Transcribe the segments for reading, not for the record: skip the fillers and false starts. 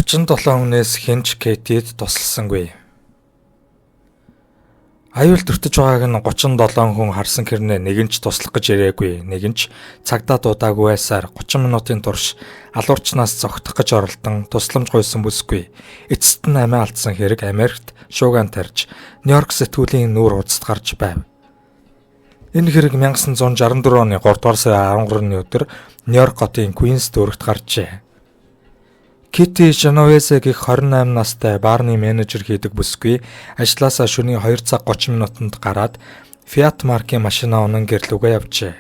37 хүнээс хинч Кэтид тусалсангүй. Аюул дуртаж байгааг нь 37 хүн харсан хэрнээ нэг нь ч туслах гэж ирээгүй. Нэг нь ч цагдаа дуудаагүй байсаар 30 минутын турш алуурчнаас зогтох гэж оролдон тусламж гуйсан бүсгүй. Эцэст нь амиа алдсан хэрэг Америкт шууган тарьж Нью-Йорк сэтгүүлийн нүүр хуудасд гарч байв. Энэ хэрэг 1964 оны 3 дугаар сарын 13-ны өдөр Нью-Йорк хотын Квинс дүүрэгт гарчээ. Кити Женовесе гэх 28 настай баарны менежер хийдэг бүсгүй ажлаасаа шөнийн 2 цаг 30 минутанд гараад Fiat маркийн машинаа унан гэрлүүгээ явжээ.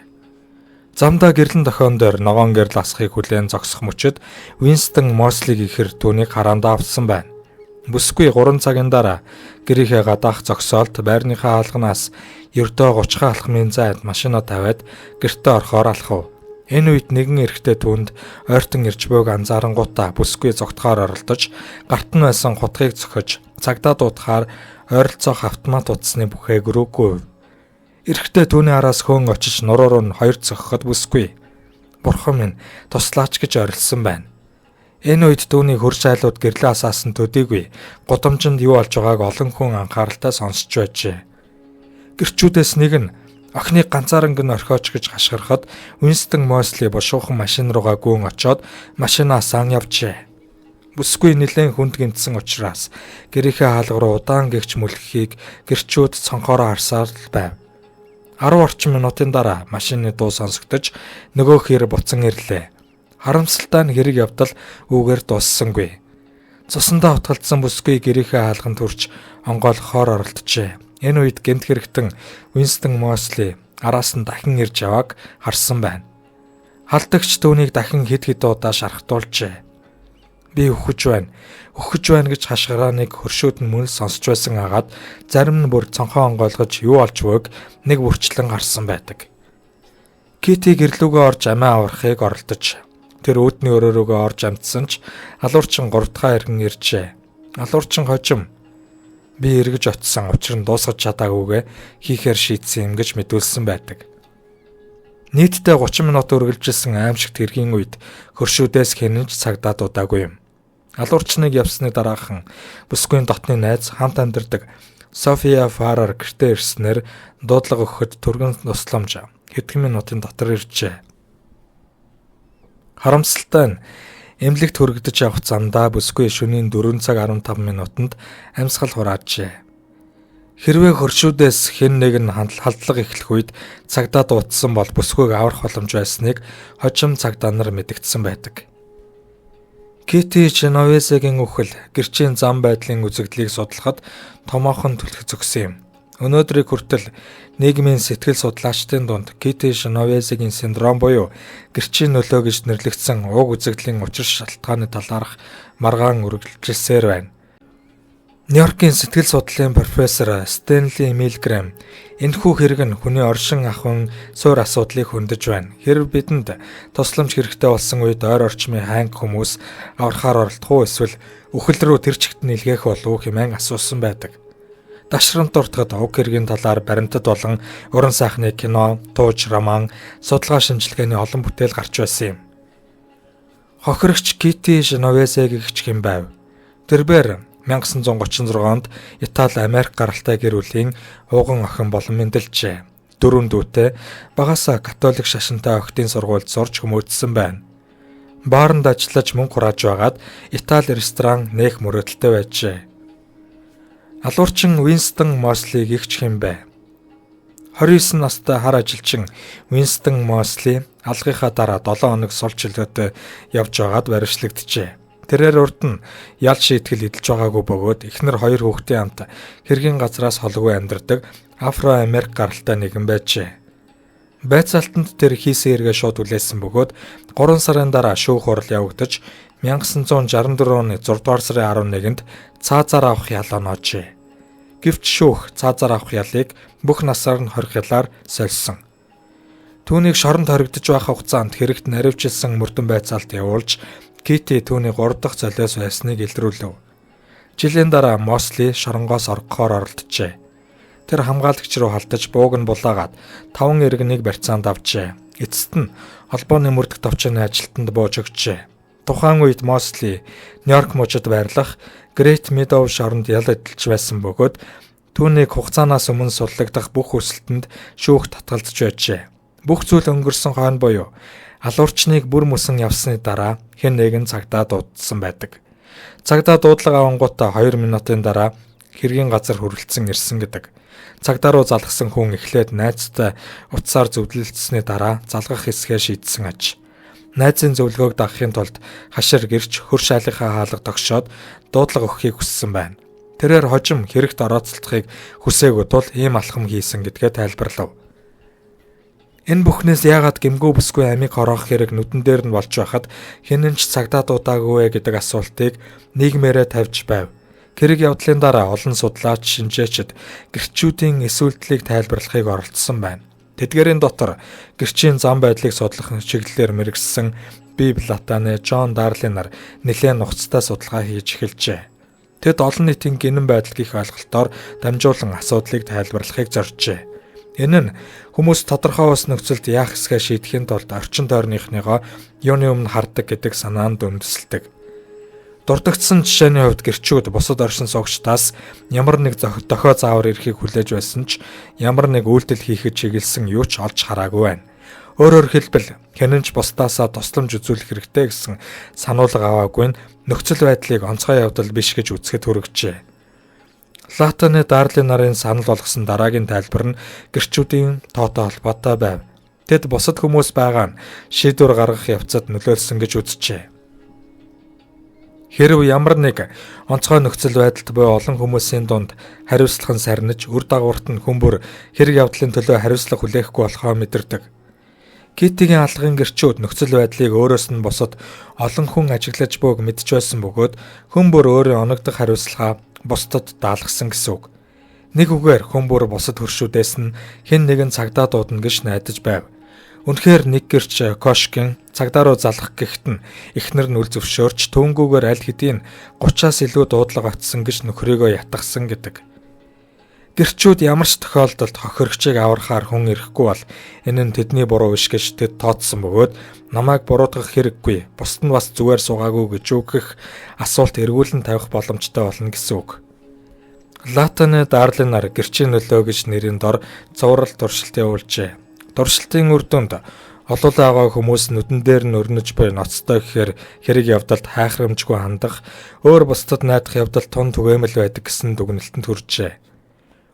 Замдаа гэрлэн дохион дээр ногоон гэрэл асахыг хүлээн зогсох мөчөд Winston Mosley гэхэр түүнийг хараандаа авсан байна. Бүсгүй 3 цагийн дараа гэрийнхээ гадаах зогсоолт байрныхаа хаалганаас ердөө 30 алхмын зайд машинаа тавиад гэртээ орохоор алхав. Энэ үед нэгэн эрэгтэй түүнд ойртон ирж буйг анзаарангуудаа бүсгүй зогтохоор оролдож, гарт нь байсан хутгийг зөхөж, цагдаа дуудахаар ойролцоох автомат утасны бүхээг өрөөгүй. Эрэгтэй түүний араас хөөн очиж нуруур нь хоёр зөхөхөд бүсгүй. Бурхан минь туслаач гэж орилсон байна. Энэ үед түүний хөрш айлууд гэрлээ асаасан төдийгүй гудамжинд юу болж байгааг олон хүн анхааралтай сонсч байжээ. Гэрчүүдээс нэг нь охиныг ганцаарнг нь орхиоч гэж хашгирахад Winston Mosley бошуухан машин руугаа гүн очоод машинаа сан явжээ. Бүсгүй нэлээд хүнд гэмтсэн учраас гэрийнхээ хаалга руу удаан гэгч мүлхэхийг гэрчүүд цонхоороо харсаар л байв. 10 орчим минутын дараа машины дуу сонсогдож нөгөө хэр буцан ирлээ. Харамсалтай нь хэрэг явдал үүгээр дууссангүй. Цусандаа утгалдсан бүсгүй гэрийнхээ хаалганд хүрч онгойлгохоор оролджээ. Энэ үед гэмт хэрэгтэн Winston Mosley араас нь дахин ирж явааг харсан байна. Халдагч түүнийг дахин хэд удаа шархтуулжээ. Би өгөж байна гэж хашгирааныг хөршүүд нь мөн сонсч байсан агаад зарим нь бүр цонхоо онгойлгож юу олж байгааг нэг бүрчлэн гарсан байдаг. Кити гэрлүүгээ орж амиа аврахыг оролдож тэр үүдний өрөөрөөгөө орж амтсан ч алуурчин 3 дахь иргэн иржээ. Алуурчин хожим би эргэж очсон учир нь дуусгаж чадаагүйгээ хийхээр шийдсэн юм гэж мэдүүлсэн байдаг. Нийтдээ 30 минут үргэлжилсэн аимшигт хэргийн үед хөршүүдээс хэнэнч цагдаа дуудаагүй юм. Алуурчныг явсны дараахан бүсгүй дотны найз хамт амьдардаг София Фарар гэртээ ирснээр дуудлага өгөхөд түргэн тусламж хэдхэн минутын дотор иржээ. Харамсалтай нь эмнэлэгт хүргэж явах замдаа бүсгүй шөнийн 4 цаг 15 минутанд амьсгал хураажээ. Хэрвээ хөршүүдээс хэн нэг нь халдлага эхлэх үед цагдаа дуудсан бол бүсгүйг аврах боломж байсныг хожим цагдаа нар мэдэгдсэн байдаг. Кити Женовесегийн үхэл гэрчийн зам байдлын үзэгдлийг судлахад томоохон түлхэж өгсөн юм. Өнөөдрийг хүртэл нийгмийн сэтгэл судлаачдын дунд Кити Женовесегийн синдром буюу гэрчийн нөлөө гэж нэрлэгдсэн уг үзэгдлийн учир шалтгааны талаарх маргаан үргэлжилсээр байна. Нью-Йоркийн сэтгэл судлалын профессор Стэнли Милгрэм энэхүү хэрэг нь хүний оршин ахуйн суур асуудлыг хөндөж байна. Хэрв бидэнд тусламж хэрэгтэй болсон үед ойр орчмын ханг хүмүүс аврахаар оролдох уу эсвэл үхэл рүү тэр чигт нэлгээх болов уу хэмээн асуусан байдаг. Дашрамт дуртахад уг хэргийн талаар баримтат болон уран сайхны кино, тууж, роман, судалгаа шинжилгээний олон бүтээл гарч байсан юм. Хохирогч Кити Женовесе гэгч хэн байв? Тэрбээр 1936 онд Итали Америк гаралтай гэр бүлийн ууган охин болон мэндэлжээ. 4 дүүтэй багасаа католик шашинтай охидын сургуульд сурч хүмүүжсэн байна. Баарнд ажиллаж мөнгө хурааж байгаад Итали ресторан нээх мөрөөдөлтэй байжээ. Алуурчин Winston Mosley гэгч хэн бэ? 29 настай хар ажилчин Winston Mosley алгынхаа дараа 7 хоног сул чөлөөтэй явж байгаад баривчлагджээ. Тэрээр урд нь ял шийтгэл эдэлж байгаагүй бөгөөд эхнэр 2 хүүхдийн хамт хэргийн газраас холгүй амьдардаг Афро-Америк гаралтай нэгэн байжээ. Байцаалтанд тэр хийсэн эргээ шууд үлээсэн бөгөөд 3 сарын дараа шүүх хурал явагдаж 1964 оны 6 дугаар сарын 11-нд цаазаар авах ялаа ноожээ. Гэвч шүүх цаазаар авах ялыг бүх насаар нь 20 ялаар сольсон. Түүнийг шоронд хоригдож байх хугацаанд хэрэгт наривчилсан мөрдөн байцаалт явуулж Кити түүний 3 дахь золиос байсныг илрүүлв. Жилийн дараа Мосли шоронгоос оргохоор оролджээ. Тэр хамгаалагч руу халтаж бууг нь булаагаад 5 иргэнийг барьцаанд авчээ. Эцэст нь холбооны мөрдөх товчооны ажилтанд бууж өгчээ. Тухайн үед Мосли Нью-Йорк мужид байрлах Great Meadow шоронд ял эдэлж байсан бөгөөд түүнийг хугацаанаас өмнө сурлагдах бүх хүсэлтэнд шүүх татгалзаж байжээ. Бүх зүйл өнгөрсөн хойно буюу алуурчныг бүр мөсөн явсны дараа хэн нэгэн цагдаа дуудсан байдаг. Цагдаа дуудлага авангуудаа 2 минутын дараа хэргийн газар хүрэлцэн ирсэн гэдэг. Цагдаа руу залгсан хүн эхлээд найзтай утсаар зөвлөлдсөний дараа залгах хэсгээ шийдсэн аж. Найзын зөвлөгөөг дагахын тулд хашир гэрч хөр шайлынхаа хаалга тогшоод дуудлага өгөхийг хүссэн байна. Тэрээр хожим хэрэгт орооцолдохыг хүсээгүй тул ийм алхам хийсэн гэдгээ тайлбарлав. Энэ бүхнээс яагаад гэмгүй бүсгүй амийг хороох хэрэг нүдэн дээр нь болж байхад хинэн ч цагдаа дуудаагүй вэ гэдэг асуултыг нийгмээрээ тавьж байв. Хэрэг явдлын дараа олон судлаач, шинжээчид гэрчүүдийн эсвэлтлийг тайлбарлахыг оролдсон байна. Тэдгээрийн дотор гэрчийн зам байдлыг судлах чиглэлээр мэргэжсэн Б. Платаны, Джон Дарлин нар нэлээд нухацтай судалгаа хийж эхэлжээ. Тэд олон нийтийн гинэн байдал гих ойлголтоор дамжуулан асуудлыг тайлбарлахыг зоржээ. Энэ нь хүмүүс тодорхой ус нөхцөлд яах ёсгээ шийдэхин тулд орчин тойрныхныгоо юуны өмнө хардаг гэдэг санаанд үндэслэдэг. Дурдгдсан жишээний хувьд гэрчүүд бусад оршин суугчдаас ямар нэг дохио заавар ирэхийг хүлээж байсан ч ямар нэг үйлдэл хийхэд чиглэсэн юу ч олж хараагүй байна. Өөрөөр хэлбэл хянан ч бусдаасаа тусламж үзүүлэх хэрэгтэй гэсэн сануулга аваагүй нь нөхцөл байдлыг онцгой явдал биш гэж үзэхэд хүргэжээ. Платаны, Дарлин нарын санал болгосон дараагийн тайлбар нь гэрчүүдийн тоотой холбоотой байв. Тэд бусад хүмүүс байгаа нь шийдвэр гаргах явцад нөлөөлсөн гэж үзжээ. Хэрв ямар нэг онцгой нөхцөл байдалд буй олон хүмүүсийн дунд хариуцлага нь сарниж, үр дагаварт нь хүмүүр хэрэг явдлын төлөө хариуцлага хүлээхгүй болохоо мэдэрдэг. Китигийн алгын гэрчүүд нөхцөл байдлыг өөрөөс нь бусад олон хүн ажиглаж буйг мэдж байсан бөгөөд хүмүүр өөрийн оногдох хариуцлагаа бусдад даалгасан гэсэн үг. Нэг үгээр хүмүүр бусад хөршүүдээс нь хэн нэгэн цагдаа дуудана гэж найдаж байв. Үнэхээр нэг гэрч Кошкин цагдаа руу залгах гэхэд нь эхнэр нь үл зөвшөөрч түүнгүүгээр аль хэдийн 30-аас илүү дуудлага очсон гэж нөхрийгөө ятгсан гэдэг. Гэрчүүд ямар ч тохиолдолд хохирогчийг аврахаар хүн ирэхгүй бол энэ нь тэдний буруу биш гэж тэд тооцсон бөгөөд намайг буруутгах хэрэггүй, бусд нь бас зүгээр суугаагүй гэж үгэх асуулт эргүүлэн тавих боломжтой болно гэсэн үг. Платаны, Дарлин нар гэрчийн нөлөө гэж нэрийн дор цуврал туршилт явуулжээ. Туршилтын үр дүнд олуулаа байгаа хүмүүс нүдэн дээр нь өрнөж буй ноцтой гэхээр хэрэг явдалд хайхрамжгүй хандах, өөр бусдад найдах явдал тун түгээмэл байдаг гэсэн дүгнэлтэнд хүрчээ.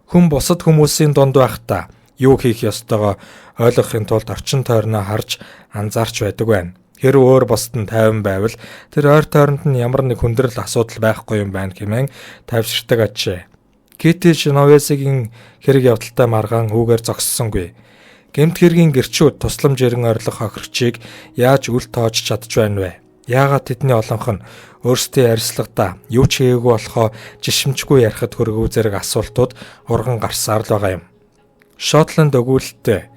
Хүн бусад хүмүүсийн дунд байхдаа юу хийх ёстойгоо ойлгохын тулд орчин тойрноо харж анзаарч байдаг байна. Хэрв өөр бусад нь тайван байвал тэр ойр тойронд нь ямар нэг хүндрэл асуудал байхгүй юм байна хэмээн тайвширдаг ажээ. Кити Женовесигийн хэрэг явдалтай маргаан хүүгээр зогссонгүй. Гэмт хэргийн гэрчүүд тусламж ирэн орилох хохирчийг яаж үл тоож чадж байна вэ? Яагаад тэдний олонх нь өөрсдийн арьслагадаа юу ч хийгээгүй болохоо жишмжгүй ярихад хөргөө зэрэг асуултууд урган гарсаар л байгаа юм. Шотланд өгүүлэлттэй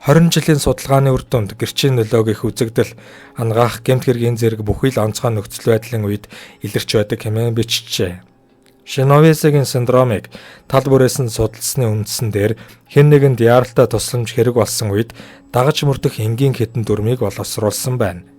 20 жилийн судалгааны үр дүнд гэрчийн нөлөөг их үзэгдэл ангаах гэмт хэргийн зэрэг бүхий л онцгой нөхцөл байдлын үед илэрч байдаг хэмээн бичжээ. Женовесигийн синдромыг тал бүрээс нь судалсны үндсэн дээр хэн нэгэнд яаралтай тусламж хэрэг болсон үед дагаж мөрдөх энгийн хитэн дүрмийг боловсруулсан байна.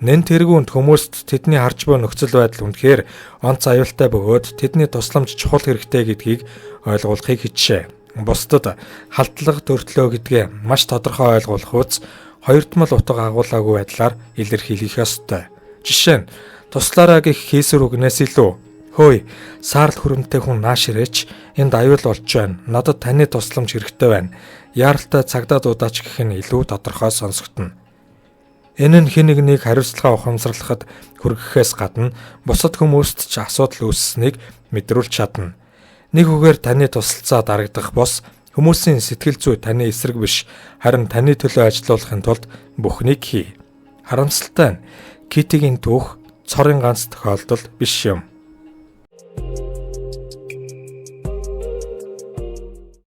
Нэн тэргүүнд хүмүүст тэдний харж буй нөхцөл байдал үнэхээр онц аюултай бөгөөд тэдний тусламж чухал хэрэгтэй гэдгийг ойлгуулахыг хичээ. Бусдад халдлага төртлөө гэдгээ маш тодорхой ойлгуулах үз хоёрдмол утга агуулаагүй байдлаар илэрхийлэх ёстой. Жишээ нь туслаараа гэх хийсвэр үгнээс илүү "Хөөе, саарл хүрэмтэй хүн нааш ирээч, энд аюул болж байна. Надад таны тусламж хэрэгтэй байна. Яаралтай цагдаа дуудаач" гэх нь илүү тодорхой сонсогдно. Энэ нь хэн нэгнийг хариуцлага ухамсарлахад хүргэхээс гадна бусад хүмүүст ч асуудал үүссэнийг мэдрүүлж чадна. Нэг үгээр таны тусалцаа дарагдах бос хүмүүсийн сэтгэл зүй таны эсрэг биш, харин таны төлөө ажиллуулахын тулд бүхнийг хий. Харамсалтай нь Китигийн түүх цорын ганц тохиолдол биш юм.